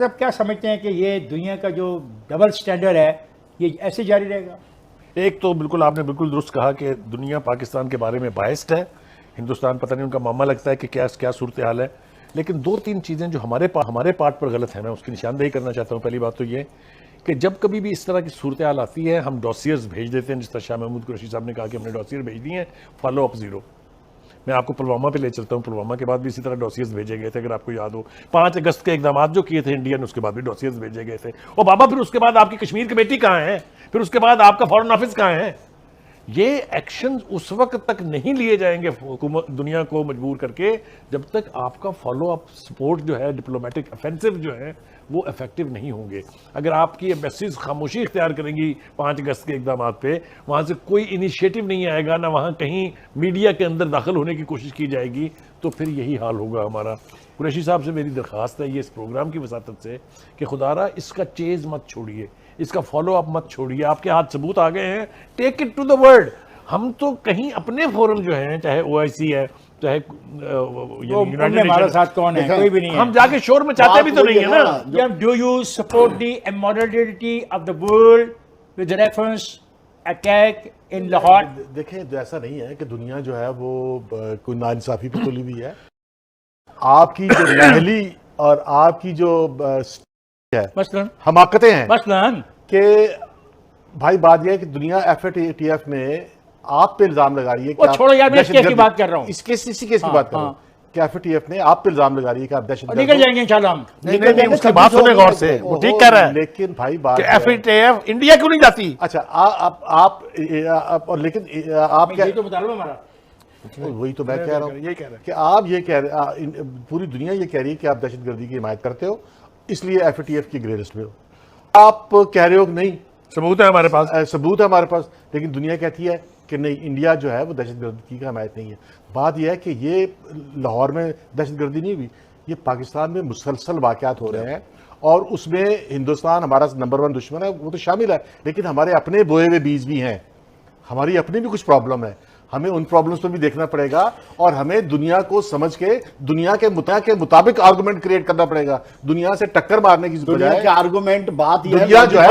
सब क्या समझते हैं कि ये दुनिया का जो डबल स्टैंडर्ड है ये ऐसे जारी रहेगा? एक तो बिल्कुल आपने बिल्कुल दुरुस्त कहा कि दुनिया पाकिस्तान के बारे में बायस्ड है, हिंदुस्तान पता नहीं उनका मामा लगता है कि क्या क्या सूरत हाल है। लेकिन दो तीन चीज़ें जो हमारे पार्ट पर गलत है, मैं उसकी निशानदेही करना चाहता हूँ। पहली बात तो ये कि जब कभी भी इस तरह की सूरत हाल आती है हम डॉसियर्स भेज देते हैं, जिस तरह शाह महमूद कुरैशी साहब ने कहा कि हमने डॉसियर भेज दिए हैं, फॉलो अप जीरो। मैं आपको पुलवामा पे ले चलता हूँ, पुलवामा के बाद भी इसी तरह डॉसियर्स भेजे गए थे, अगर आपको याद हो 5 अगस्त के इकदाम जो किए थे इंडिया ने, उसके बाद भी डॉसियर्स भेजे गए थे। और बाबा फिर उसके बाद आपकी कश्मीर कमेटी कहाँ है, फिर उसके बाद आपका फॉरेन ऑफिस कहाँ है? ये एक्शन उस वक्त तक नहीं लिए जाएंगे दुनिया को मजबूर करके जब तक आपका फॉलो अप सपोर्ट जो है, डिप्लोमेटिक ऑफेंसिव जो है वो इफेक्टिव नहीं होंगे। अगर आपकी एम्बेसीज खामोशी इख्तियार करेंगी 5 अगस्त के इकदाम पे, वहां से कोई इनिशिएटिव नहीं आएगा, ना वहां कहीं मीडिया के अंदर दाखिल होने की कोशिश की जाएगी, तो फिर यही हाल होगा हमारा। कुरैशी साहब से मेरी दरख्वास्त है ये इस प्रोग्राम की वसातत से कि खुदारा इसका चेज मत छोड़िए, इसका फॉलो अप मत छोड़िए। आपके हाथ सबूत आ गए हैं, take it to the world. हम तो कहीं अपने फोरम जो है, चाहे OIC है, चाहे यूनाइटेड हमारे साथ कौन है? कोई भी नहीं है। हम जाके शोर मचाते भी तो नहीं है ना। Do you support the immorality of the world with reference attack in Lahore? देखें, ऐसा नहीं है कि दुनिया जो है वो कोई नाइंसाफी पे तुली हुई है। आपकी जो नहली और आपकी जो है मसलन हमाकतें हैं, मसलन कि भाई बात यह है कि दुनिया FATF में आप पे इल्जाम लगा रही है कि छोड़ो यार, मैं इस केस की बात कर रहा हूँ, इसी केस की बात कर रहा हूँ कि FATF ने आप पे इल्जाम लगा रही है कि आप दहशतगर्द निकल जाएंगे इंशाल्लाह हम। नहीं, उसकी बात सुने गौर से, वो ठीक कह रहा है। लेकिन भाई बात FATF इंडिया क्यों नहीं जाती? अच्छा, आप और लेकिन आप क्या, तो बता रहा हूँ हमारा, वही तो मैं कह रहा हूँ, ये कह रहे हैं कि आप ये कह रहे, पूरी दुनिया ये कह रही है कि आप दहशतगर्दी की हिमायत करते हो, इसलिए FATF की ग्रे लिस्ट में हो। आप कह रहे हो कि नहीं, सबूत है हमारे पास, सबूत है हमारे पास, लेकिन दुनिया कहती है कि नहीं, इंडिया जो है वो दहशतगर्दी की हिमायत नहीं है। बात यह है कि ये लाहौर में दहशतगर्दी नहीं हुई, ये पाकिस्तान में मुसलसल वाक़यात हो रहे हैं और उसमें हिंदुस्तान हमारा नंबर 1 दुश्मन है, वो तो शामिल है, लेकिन हमारे अपने बोए हुए बीज भी हैं, हमारी अपनी भी कुछ प्रॉब्लम है। हमें उन प्रॉब्लम्स पर भी देखना पड़ेगा और हमें दुनिया को समझ के दुनिया के मुताबिक आर्गुमेंट क्रिएट करना पड़ेगा। दुनिया से टक्कर मारने की दुनिया के आर्गुमेंट बात ये दुनिया जो है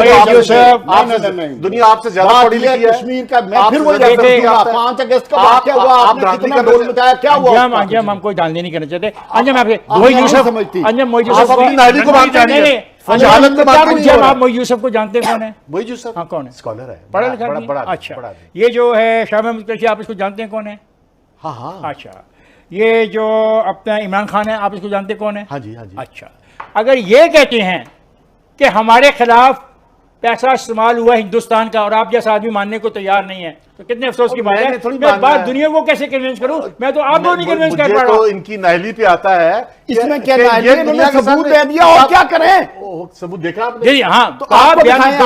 दुनिया आपसे ज्यादा पढ़ी लिखी है। कश्मीर का मैं फिर वही देखूंगा 5 अगस्त का वाकया हुआ, आपने कितना ढोल मचाया, क्या हुआ? अंजम हम कोई दालनी नहीं करना चाहते। अंजम आपसे मोई यूसुफ, अंजम मोई यूसुफ अपनी नाली को मानते नहीं, हालत में बात नहीं। आप मोई यूसुफ को जानते कौन है? मोई यूसुफ, हाँ, कौन है? स्कॉलर है, पढ़ा लिखा नहीं? बड़ा अच्छा, ये जो है शाह महमूद कुरैशी, आप इसको जानते हैं कौन है? हाँ हाँ, अच्छा, ये जो अपना इमरान खान है, आप इसको जानते कौन है? हाँ जी, हाँ जी। अच्छा, अगर ये कहते हैं कि हमारे खिलाफ पैसा इस्तेमाल हुआ हिंदुस्तान का और आप जैसा आदमी मानने को तैयार नहीं है, तो कितने अफसोस की बात है। मैं बात दुनिया को कैसे कन्विंस करूं? मैं तो आप नहीं कन्विंस कर पा रहा हूं। तो इनकी नाहली पे आता है, इसमें क्या नाहली? इन्होंने सबूत दे दिया और क्या करें? सबूत देखा आपने? जी हाँ, तो आप दिखाएं,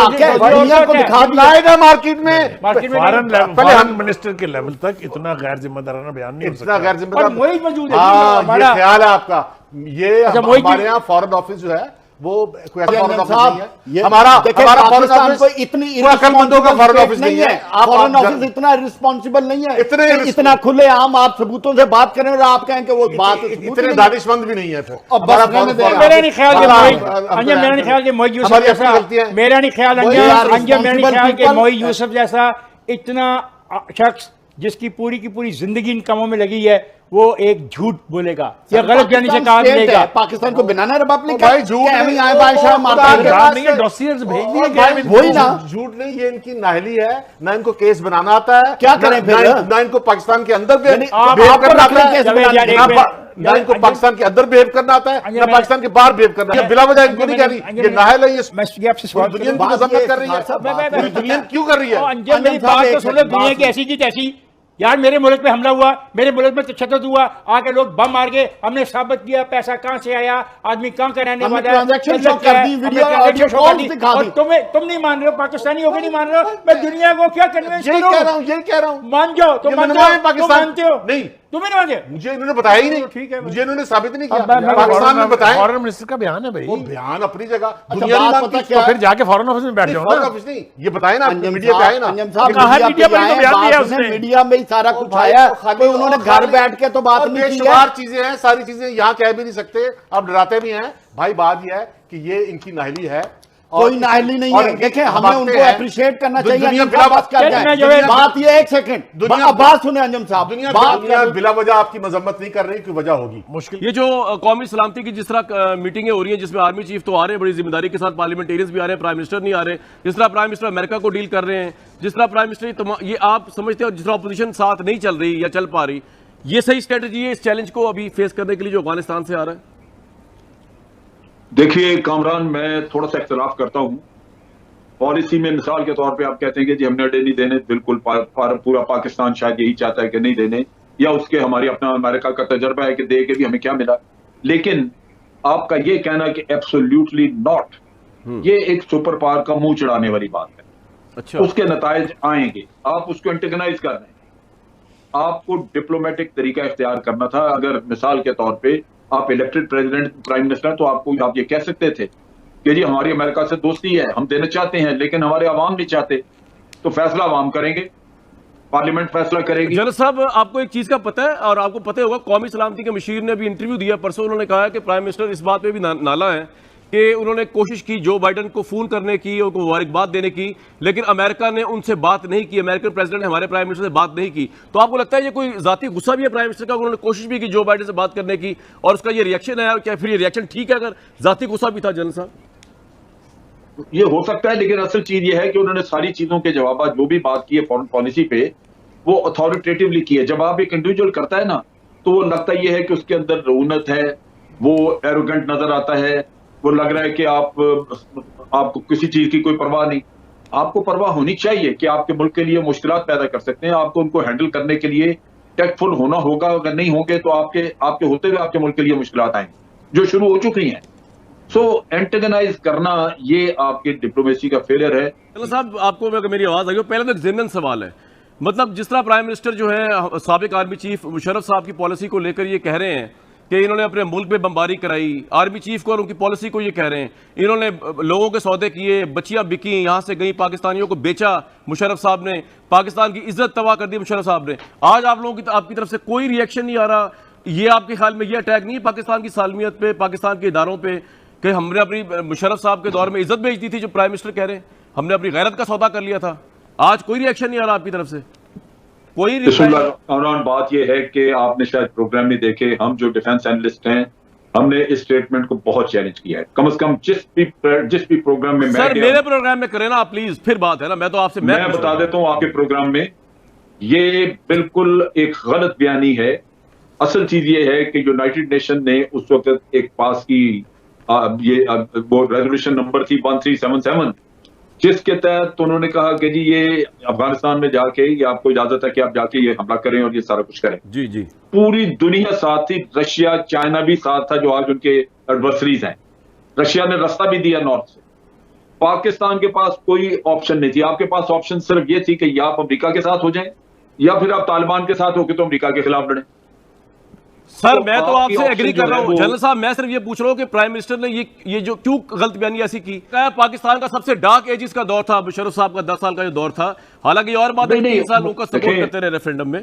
दुनिया को दिखा लाएगा मार्केट में फॉरेन मिनिस्टर के लेवल तक इतना गैर जिम्मेदाराना बयान नहीं हो सकता। गैर जिम्मेदार मोई मौजूद है, ये ख्याल है आपका। ये हमारे यहाँ फॉरेन ऑफिस जो है वो कोई ऐसा फॉरेन ऑफिस नहीं है। हमारा पाकिस्तान को इतनी अकलमंदों का फॉरेन ऑफिस नहीं है, फॉरेन ऑफिस इतना रिस्पॉन्सिबल नहीं है, इतना खुले आम आप सबूतों से बात करें और आप कहें कि वो बात इतने दानिशमंद भी नहीं है। फिर मेरा नहीं ख्याल कि मोई यूसुफ जैसा, मेरा नहीं ख्याल कि मोई यूसुफ जैसा इतना शख्स जिसकी पूरी की पूरी जिंदगी इन कामों में लगी है, वो एक झूठ बोलेगा या गलत जानी से काम लेगा। पाकिस्तान को बनाना रिपब्लिक भाई झूठ नहीं, डॉसियर्स भेज दिए गए, वही ना, झूठ नहीं, ये इनकी नाहली है, ना इनको केस बनाना आता है, क्या करें फिर? ना इनको पाकिस्तान के अंदर आप करना आता है, ना इनको पाकिस्तान के अंदर बिहेव करना आता है, ना पाकिस्तान के बाहर बिहेव करना है। बिला वजह इनको नहीं कह रही, ये नाहल है, ये आपसे सवाल दुनिया की मजम्मत कर रही है। दुनिया क्यों कर रही है? मेरी बात तो सुनो, दुनिया की ऐसी की तैसी। यार मेरे मुल्क पे हमला हुआ, मेरे मुल्क में तशद्दुद हुआ, आके लोग बम मार गए, हमने साबित किया पैसा कहां से आया, आदमी कहां का रहने वाला है, और तुम नहीं मान रहे हो, पाकिस्तानी होकर नहीं मान रहे हो। मैं दुनिया को क्या कन्विंस करूं? यही कह रहा हूं, मान जाओ, तुम मानते हो? नहीं, तुम्हें नहीं मानते? मुझे इन्होंने बताया ही नहीं, ठीक है, मुझे इन्होंने साबित नहीं किया। पाकिस्तान में बताया, फॉरेन मिनिस्टर का बयान है भाई, वो बयान अपनी जगह, दुनिया नहीं मानती, तो फिर जाके फॉरेन ऑफिस में बैठ जाओ ना। ऑफिस नहीं, ये बताए ना, मीडिया पे आए ना, मीडिया में ही सारा कुछ आया, कोई उन्होंने घर बैठ के तो बात नहीं की है। चीजें हैं, सारी चीजें यहाँ कह भी नहीं सकते, आप डराते भी हैं, भाई बात यह है कि ये इनकी नाहली है, कोई नाहली नहीं है। देखिए, हमें उनको अप्रिशिएट करना चाहिए। दुनिया बात ये, एक सेकंड बात सुने अंजुम साहब, दुनिया बिला वजह आपकी मजम्मत नहीं कर रही, कोई वजह होगी मुश्किल। ये जो कौमी सलामती की जिस तरह मीटिंगें हो रही हैं, जिसमें आर्मी चीफ तो आ रहे हैं बड़ी जिम्मेदारी के साथ, पार्लियामेंटेरियंस भी आ रहे हैं, प्राइम मिनिस्टर नहीं आ रहे, जिस तरह प्राइम मिनिस्टर अमेरिका को डील कर रहे हैं, जिस तरह प्राइम मिनिस्टर ये आप समझते हो, जिस तरह अपोजिशन साथ नहीं चल रही या चल पा रही, ये सही स्ट्रेटजी है इस चैलेंज को अभी फेस करने के लिए जो अफगानिस्तान से आ रहा है? देखिए कामरान, मैं थोड़ा सा इख्तलाफ करता हूं पॉलिसी में। मिसाल के तौर पे आप कहते हैं कि जी हमने अड्डे नहीं देने, बिल्कुल पूरा पाकिस्तान शायद यही चाहता है कि नहीं देने, या उसके हमारी अपना अमेरिका का तजर्बा है कि दे के भी हमें क्या मिला। लेकिन आपका ये कहना कि एब्सोल्युटली नॉट, ये एक सुपर पावर का मुंह चढ़ाने वाली बात है। अच्छा, उसके नतायज आएंगे, आप उसको एंटेगनाइज कर रहे हैं। आपको डिप्लोमेटिक तरीका इख्तियार करना था। अगर मिसाल के तौर पे आप इलेक्टेड प्रेसिडेंट प्राइम मिनिस्टर, तो आपको आप ये कह सकते थे कि जी हमारी अमेरिका से दोस्ती है, हम देना चाहते हैं, लेकिन हमारे अवाम नहीं चाहते, तो फैसला अवाम करेंगे, पार्लियामेंट फैसला करेगी। जनरल साहब, आपको एक चीज का पता है, और आपको पता होगा, कौमी सलामती के मशीर ने भी इंटरव्यू दिया परसों। उन्होंने कहा है कि प्राइम मिनिस्टर इस बात पे भी नाला है कि उन्होंने कोशिश की जो बाइडन को फोन करने की, उनको मुबारकबाद देने की, लेकिन अमेरिका ने उनसे बात नहीं की, अमेरिकन प्रेसिडेंट ने हमारे प्राइम मिनिस्टर से बात नहीं की। तो आपको लगता है ये कोई जाती गुस्सा भी है प्राइम मिनिस्टर का? उन्होंने कोशिश भी की जो बाइडन से बात करने की, और उसका ये रिएक्शन है, क्या फिर ये रिएक्शन ठीक है अगर जाती गुस्सा भी था? जनरल साहब, ये हो सकता है, लेकिन असल चीज ये है कि उन्होंने सारी चीजों के जवाब जो भी बात की है फॉरेन पॉलिसी पे, वो अथॉरिटेटिवली की है। जब आप एक इंडिविजुअल करता है ना, तो वो लगता ये है कि उसके अंदर रऊनत है, वो एरोगेंट नजर आता है, वो लग रहा है कि आपको किसी चीज की कोई परवाह नहीं। आपको परवाह होनी चाहिए कि आपके मुल्क के लिए मुश्किलात पैदा कर सकते हैं, आपको उनको हैंडल करने के लिए टेक्टफुल होना होगा। अगर नहीं होंगे तो आपके होते हुए आपके मुल्क के लिए मुश्किलात आएंगी, जो शुरू हो चुकी हैं। सो एंटेगनाइज करना ये आपकी डिप्लोमेसी का फेलियर है। जनरल साहब, आपको अगर मेरी आवाज आई हो, पहले तो एक जेनरल सवाल है, मतलब जिस तरह प्राइम मिनिस्टर जो है साबिक आर्मी चीफ मुशर्रफ साहब की पॉलिसी को लेकर ये कह रहे हैं कि इन्होंने अपने मुल्क में बमबारी कराई, आर्मी चीफ को और उनकी पॉलिसी को ये कह रहे हैं इन्होंने लोगों के सौदे किए, बच्चियां बिकी, यहां से गई, पाकिस्तानियों को बेचा मुशर्रफ साहब ने, पाकिस्तान की इज्जत तबाह कर दी मुशर्रफ साहब ने। आज आप लोगों की आपकी तरफ से कोई रिएक्शन नहीं आ रहा। ये आपके ख्याल में ये अटैक नहीं है पाकिस्तान की सालमियत पे, पाकिस्तान के इदारों पे, कि हमने अपनी मुशर्रफ साहब के दौर में इज्जत बेच दी थी, जो प्राइम मिनिस्टर कह रहे हैं हमने अपनी गैरत का सौदा कर लिया था? आज कोई रिएक्शन नहीं आ रहा आपकी तरफ से, कोई रिएक्शन? बात यह है कि आपने शायद प्रोग्राम नहीं देखे। हम जो डिफेंस एनालिस्ट हैं, हमने इस स्टेटमेंट को बहुत चैलेंज किया है। कम से कम जिस भी प्रोग्राम में सर मेरे प्रोग्राम में करें ना आप प्लीज, फिर बात है ना। मैं तो आपसे मैं बता देता हूं आपके प्रोग्राम में ये बिल्कुल एक गलत बयानी है। असल चीज ये है कि यूनाइटेड नेशन ने उस वक्त एक पास की वो रेजोल्यूशन नंबर थी 1377, जिसके तहत उन्होंने कहा कि जी ये अफगानिस्तान में जाके ये आपको इजाजत है कि आप जाके ये हमला करें और ये सारा कुछ करें। जी जी, पूरी दुनिया साथ थी, रशिया चाइना भी साथ था, जो आज उनके एडवर्सरीज हैं। रशिया ने रास्ता भी दिया नॉर्थ से। पाकिस्तान के पास कोई ऑप्शन नहीं थी। आपके पास ऑप्शन सिर्फ ये थी कि या आप अमेरिका के साथ हो जाएं, या फिर आप तालिबान के साथ होकर तो अमेरिका के खिलाफ लड़ें। सर मैं तो आपसे एग्री कर रहा हूं जनरल साहब, मैं सिर्फ ये पूछ रहा हूं कि प्राइम मिनिस्टर ने ये जो क्यों गलत बयानी ऐसी की? पाकिस्तान का सबसे डार्क एजिस का दौर था मुशर्रफ साहब का, 10 साल का जो दौर था। हालांकि और बात है 3 साल लोग का सपोर्ट करते रहे रेफरेंडम में।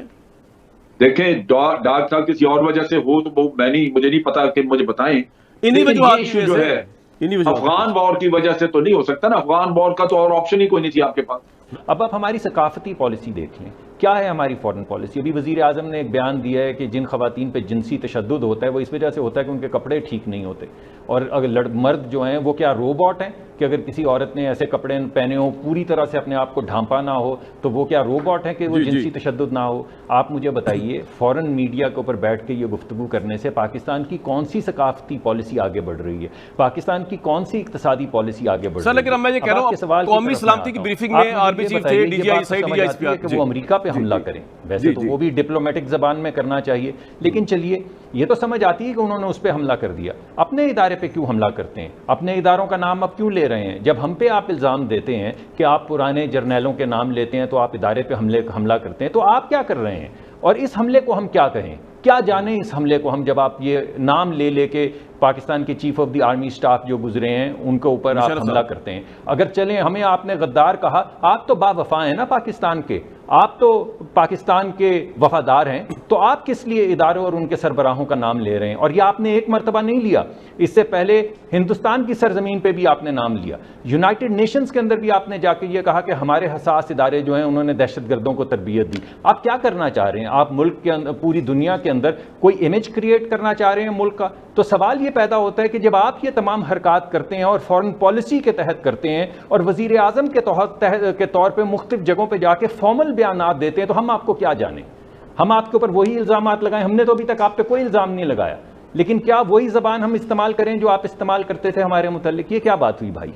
देखें डार्क था किसी और वजह से हो तो मुझे नहीं पता कि मुझे बताएं। इन्हीं वजह जो है अफगान वॉर की वजह से तो नहीं हो सकता ना। अफगान वॉर का तो और ऑप्शन ही कोई नहीं थी आपके पास। अब आप हमारी सकाफती पॉलिसी देख लें, क्या है हमारी फॉरेन पॉलिसी। अभी वज़ीर आज़म ने एक बयान दिया है कि जिन ख़वातीन पे जिनसी तशद्दुद होता है वो इस वजह से होता है कि उनके कपड़े ठीक नहीं होते, और अगर मर्द जो हैं वो क्या रोबोट हैं कि अगर किसी औरत ने ऐसे कपड़े पहने हो, पूरी तरह से अपने आप को ढांपा ना हो, तो वो क्या रोबोट है कि वो जिनसी तशद्दुद ना हो? आप मुझे बताइए, फ़ॉरेन मीडिया के ऊपर बैठ के ये गुफ्तगू करने से पाकिस्तान की कौन सी सकाफती पॉलिसी आगे बढ़ रही है, पाकिस्तान की कौन सी इक़्तिसादी पॉलिसी आगे बढ़ रही है? लेकिन मैं ये कह रहा हूं कौमी सलामती की ब्रीफिंग में आर्मी चीफ थे, डीजीआई सही डीजीआई कि वो अमेरिका पे हमला करें। वैसे तो वो भी डिप्लोमेटिक ज़बान में करना चाहिए, लेकिन चलिए ये तो समझ आती है कि उन्होंने उस पर हमला कर दिया। अपने इदारे पे क्यों हमला करते हैं? अपने इदारों का नाम अब क्यों ले रहे हैं? जब हम पे आप इल्ज़ाम देते हैं कि आप पुराने जर्नैलों के नाम लेते हैं तो आप इदारे पे हमला करते हैं, तो आप क्या कर रहे हैं? और इस हमले को हम क्या कहें, क्या जाने इस हमले को हम, जब आप ये नाम ले लेके पाकिस्तान के chief of the army staff जो गुजरे हैं उनके ऊपर आप हमला करते हैं। अगर चलें, हमें आपने गद्दार कहा, आप तो बावफा हैं ना पाकिस्तान के, आप तो पाकिस्तान के वफादार हैं, तो आप किस लिए इदारों और उनके सरबराहों का नाम ले रहे हैं? और ये आपने एक मरतबा नहीं लिया, इससे पहले हिंदुस्तान की सरजमीन पे भी आपने नाम लिया, यूनाइटेड नेशंस के अंदर भी आपने जाके ये कहा कि हमारे हसास इदारे जो हैं उन्होंने दहशतगर्दों को तरबियत दी। आप क्या करना चाह रहे हैं? आप मुल्क के अंदर, पूरी दुनिया के अंदर कोई इमेज क्रिएट करना चाह रहे हैं मुल्क का? तो सवाल ये पैदा होता है कि जब आप ये तमाम हरकत करते हैं और फॉरेन पॉलिसी के तहत करते हैं और वजीर आजम के तौर पर मुख्तलिफ जगहों पर जाके फॉर्मल बयानात देते हैं, तो हम आपको क्या जाने? हम आपके ऊपर वही इल्जामात लगाएं? हमने तो अभी तक आप पे कोई इल्जाम नहीं लगाया, लेकिन क्या वही जबान हम इस्तेमाल करें जो आप इस्तेमाल करते थे हमारे मुतल्लिक? ये क्या बात हुई भाई?